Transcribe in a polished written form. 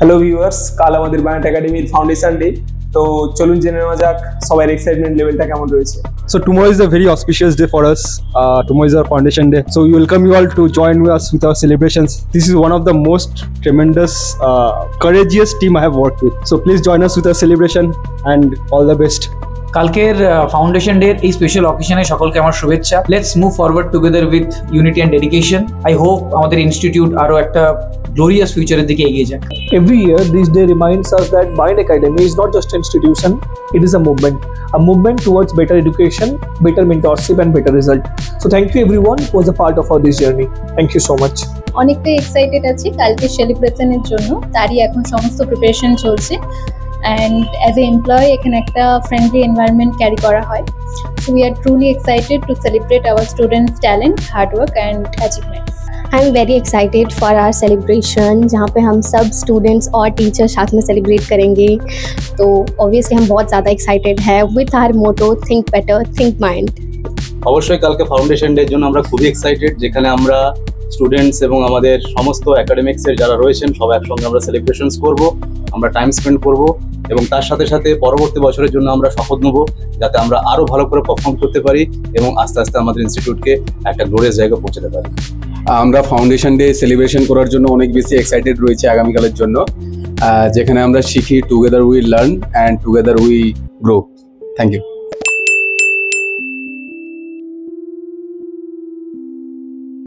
Hello viewers, কাল আমাদের বায়োনেট একাডেমির ফাউন্ডেশন ডে। তো চলুন জেনে নেওয়া যাক সবার এক্সাইটমেন্ট লেভেলটা কেমন রয়েছে। So tomorrow is a very auspicious day for us. Tomorrow is our foundation day. So we welcome you all to join with us with our celebrations. This is one of the most tremendous, courageous team I have worked with. So please join us with our celebration and all the best. কালকের foundation day এই special অকেশনে সকলকে আমার শুভেচ্ছা। Let's move forward together with unity and dedication. I hope আমাদের institute আরো একটা glorious ফিউচারের দিকে এগিয়ে যাক। Every year, this day reminds us that Bayonet Academy is not just an institution, it is a movement towards better education, better mentorship and better result. So thank you everyone who was a part of our this journey. Thank you so much. অনেকটাই excited আছি কালকে সেলিব্রেশনের জন্য, তারই এখন সমস্ত preparation চলছে। And as a employee এখানে একটা ফ্রেন্ডলি এনভায়রনমেন্ট ক্যারি করা হয়। So we are truly excited to celebrate our students talent, hard work and achievements. I am very excited for our celebration, जहाँ पे हम सब स्टूडेंट्स और टीचर्स साथ में सेलिब्रेट करेंगे। तो ऑब्वियसली हम बहुत ज़्यादा एक्साइटेड है with our motto think better think mind. অবশ্যই কালকে ফাউন্ডেশন ডে এর জন্য আমরা খুবই এক্সাইটেড, যেখানে আমরা স্টুডেন্টস এবং আমাদের সমস্ত একাডেমিক্সের যারা রয়েছেন সবাই একসঙ্গে আমরা সেলিব্রেশনস করব, আমরা টাইম স্পেন্ড করব এবং তার সাথে সাথে পরবর্তী বছরের জন্য আমরা শপথ নেব যাতে আমরা আরও ভালো করে পারফর্ম করতে পারি এবং আস্তে আস্তে আমাদের ইনস্টিটিউটকে একটা গ্লোরিয়াস জায়গায় পৌঁছাতে পারি। আমরা ফাউন্ডেশন ডে সেলিব্রেশন করার জন্য অনেক বেশি এক্সাইটেড রয়েছে আগামীকালের জন্য, যেখানে আমরা শিখি together we learn and together we grow. Thank you.